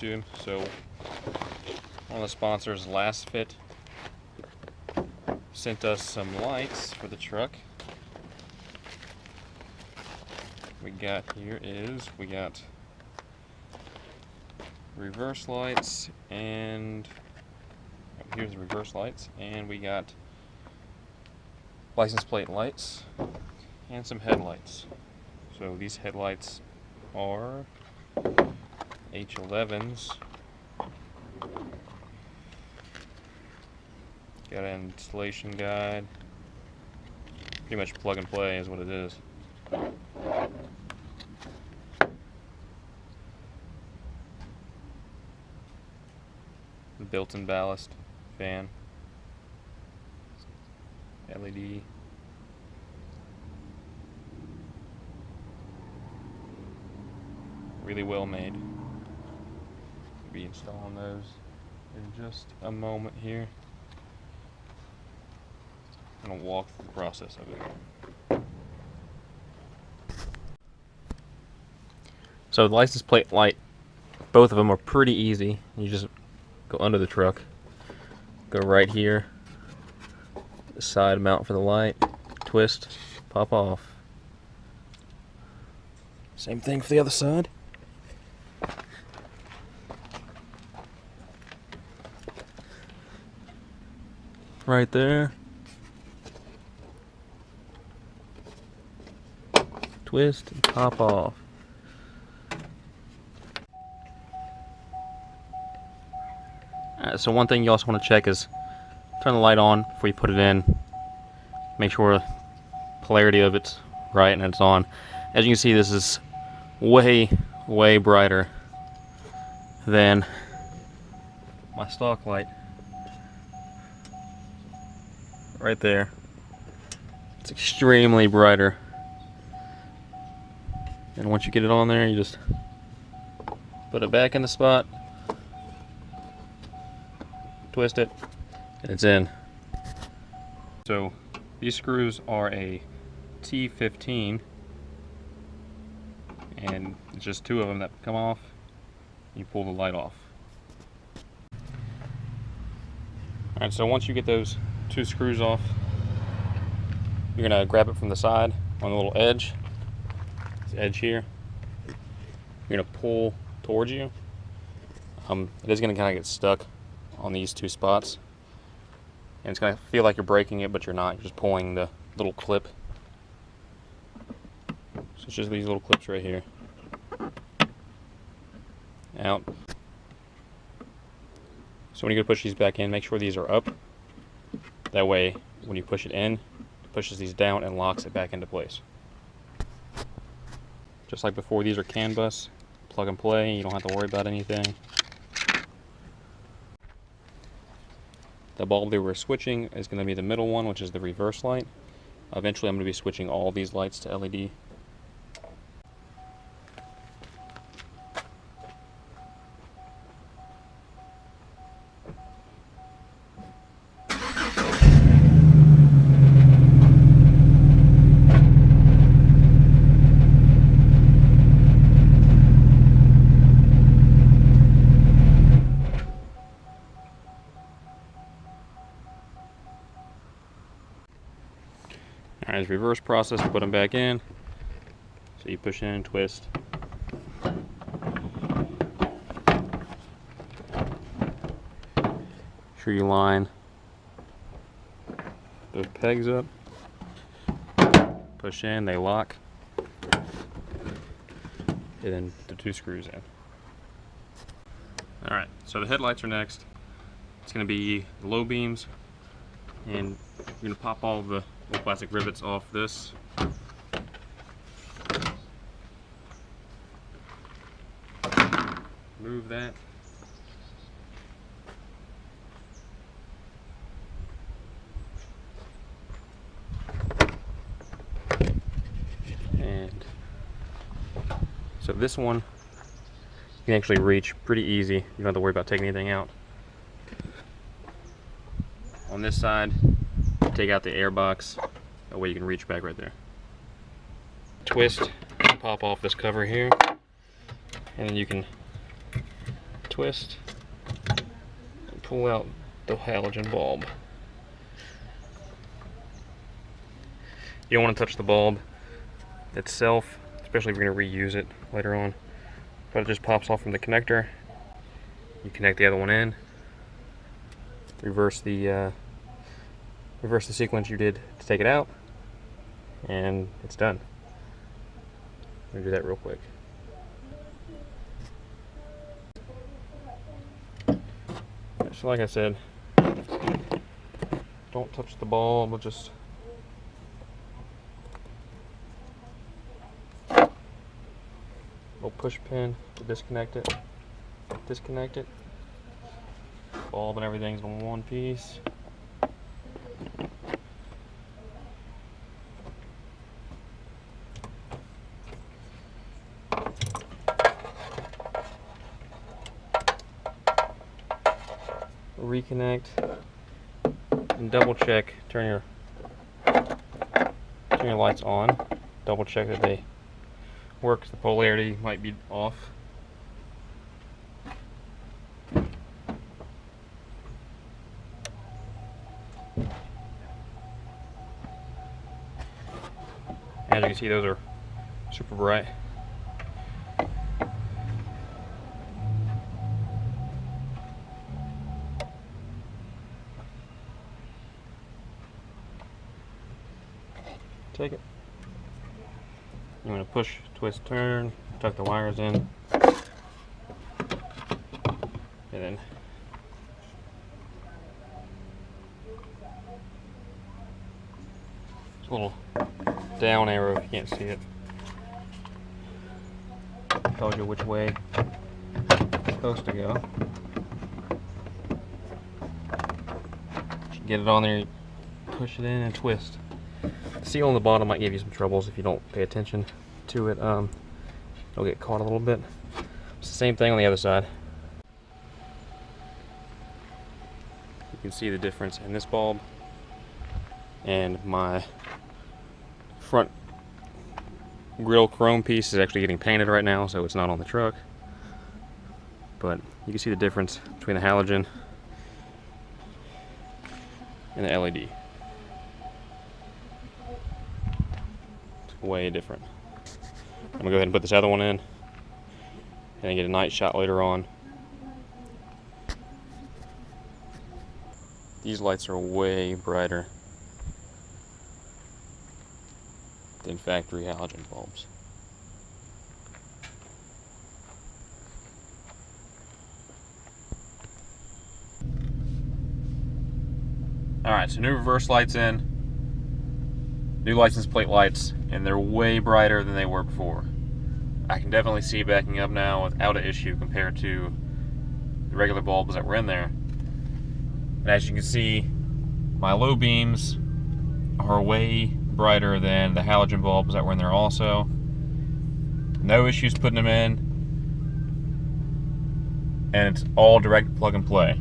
YouTube. So one of the sponsors, LASFIT, sent us some lights for the truck. We got reverse lights, and here's the reverse lights, and we got license plate lights and some headlights. So these headlights are H11s. Got an installation guide. Pretty much plug and play is what it is. Built-in ballast, fan, LED. Really well made. We'll be installing those in just a moment here. I'm going to walk through the process of it. So the license plate light, both of them are pretty easy. You just go under the truck, go right here, the side mount for the light, twist, pop off. Same thing for the other side. Right there. Twist and pop off. Alright, so one thing you also want to check is turn the light on before you put it in. Make sure the polarity of it's right and it's on. As you can see, this is way brighter than my stock light. Right there. It's extremely brighter. And once you get it on there, you just put it back in the spot, twist it, and it's in. So these screws are a T15, and it's just two of them that come off. You pull the light off. Alright, so once you get those two screws off, you're going to grab it from the side on the little edge. This edge here. You're going to pull towards you. It is going to kind of get stuck on these two spots. And it's going to feel like you're breaking it, but you're not. You're just pulling the little clip. So it's just these little clips right here. Out. So when you go to push these back in, make sure these are up. That way, when you push it in, it pushes these down and locks it back into place. Just like before, these are CAN bus, plug and play, you don't have to worry about anything. The bulb that we're switching is going to be the middle one, which is the reverse light. Eventually I'm going to be switching all these lights to LED. Alright, reverse process to put them back in. So you push in, twist. Sure you line the pegs up. Push in, they lock. And then the two screws in. Alright, so the headlights are next. It's going to be the low beams. And you're going to pop all the little plastic rivets off this. Move that. And so this one you can actually reach pretty easy. You don't have to worry about taking anything out. On this side, take out the air box. That way you can reach back right there. Twist and pop off this cover here. And then you can twist and pull out the halogen bulb. You don't want to touch the bulb itself, especially if you're going to reuse it later on. But it just pops off from the connector. You connect the other one in. Reverse the sequence you did to take it out, and it's done. I'm gonna do that real quick. So like I said, don't touch the bulb, just little push pin to disconnect it. Disconnect it. Bulb and everything's in one piece. Reconnect and double check. Turn your lights on. Double check that they work. The polarity might be off. As you can see, those are super bright. Take it. You want to push, twist, turn, tuck the wires in, and then there's a little down arrow if you can't see it. Tells you which way it's supposed to go. Get it on there, push it in, and twist. The seal on the bottom might give you some troubles if you don't pay attention to it. It'll get caught a little bit. It's the same thing on the other side. You can see the difference in this bulb and my front grill chrome piece is actually getting painted right now, so it's not on the truck. But you can see the difference between the halogen and the LED. Way different. I'm gonna go ahead and put this other one in and then get a night shot later on. These lights are way brighter than factory halogen bulbs. Alright, so new reverse lights in. New license plate lights, and they're way brighter than they were before. I can definitely see backing up now without an issue compared to the regular bulbs that were in there. And as you can see, my low beams are way brighter than the halogen bulbs that were in there also. No issues putting them in, and it's all direct plug and play.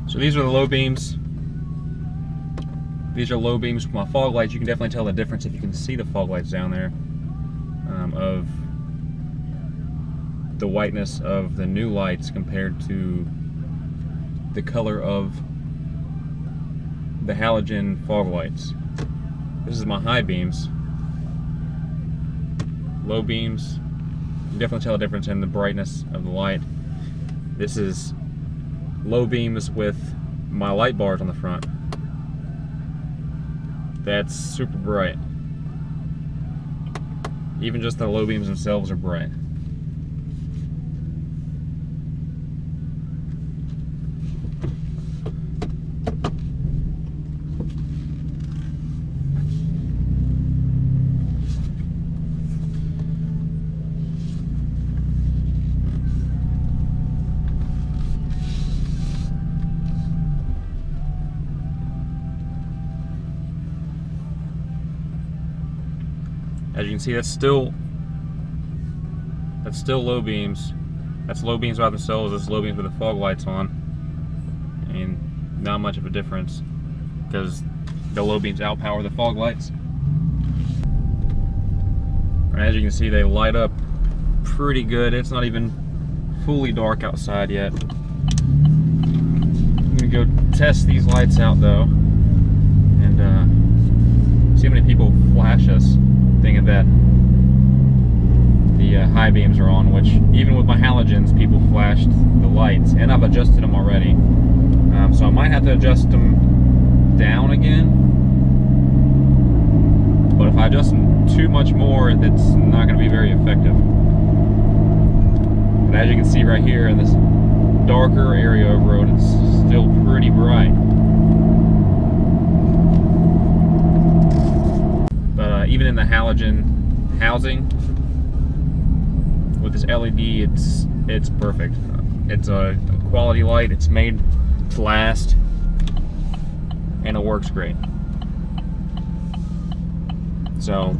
So these are the low beams. These are low beams with my fog lights. You can definitely tell the difference if you can see the fog lights down there of the whiteness of the new lights compared to the color of the halogen fog lights. This is my high beams. Low beams, you can definitely tell a difference in the brightness of the light. This is low beams with my light bars on the front. That's super bright. Even just the low beams themselves are bright. As you can see, that's still low beams. That's low beams by themselves. That's low beams with the fog lights on, and not much of a difference because the low beams outpower the fog lights. As you can see, they light up pretty good. It's not even fully dark outside yet. I'm gonna go test these lights out though, and see how many people flash us thinking that the high beams are on, which even with my halogens, people flashed the lights, and I've adjusted them already. So I might have to adjust them down again. But if I adjust them too much more, that's not going to be very effective. But as you can see right here in this darker area of road, it's still pretty bright. But even in the halogen housing with this LED, it's perfect. It's a quality light. It's made to last, and it works great. So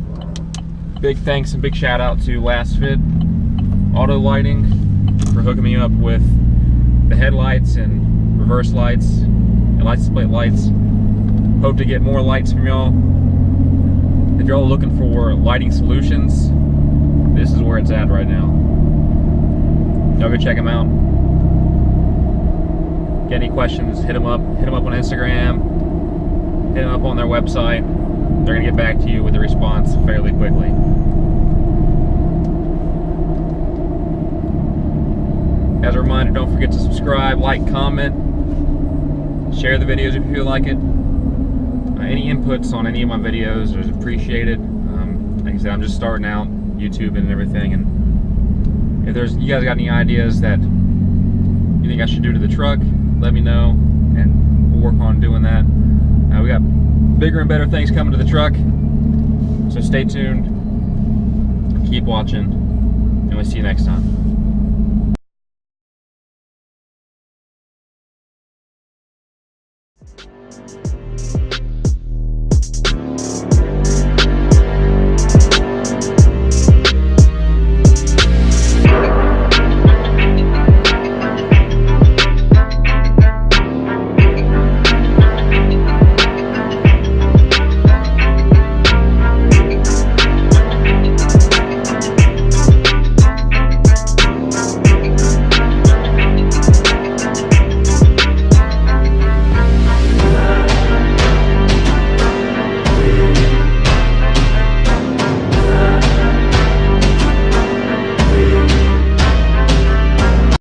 big thanks and big shout out to LASFIT Auto Lighting for hooking me up with the headlights and reverse lights and license plate lights. Hope to get more lights from y'all. If y'all are looking for lighting solutions, this is where it's at right now. Y'all go check them out. Get any questions, hit them up on Instagram, hit them up on their website. They're gonna get back to you with a response fairly quickly. As a reminder, don't forget to subscribe, like, comment, share the videos if you feel like it. Any inputs on any of my videos is appreciated. Like I said, I'm just starting out YouTube and everything, and if you guys got any ideas that you think I should do to the truck, let me know, and we'll work on doing that. We got bigger and better things coming to the truck, so stay tuned, keep watching, and we'll see you next time.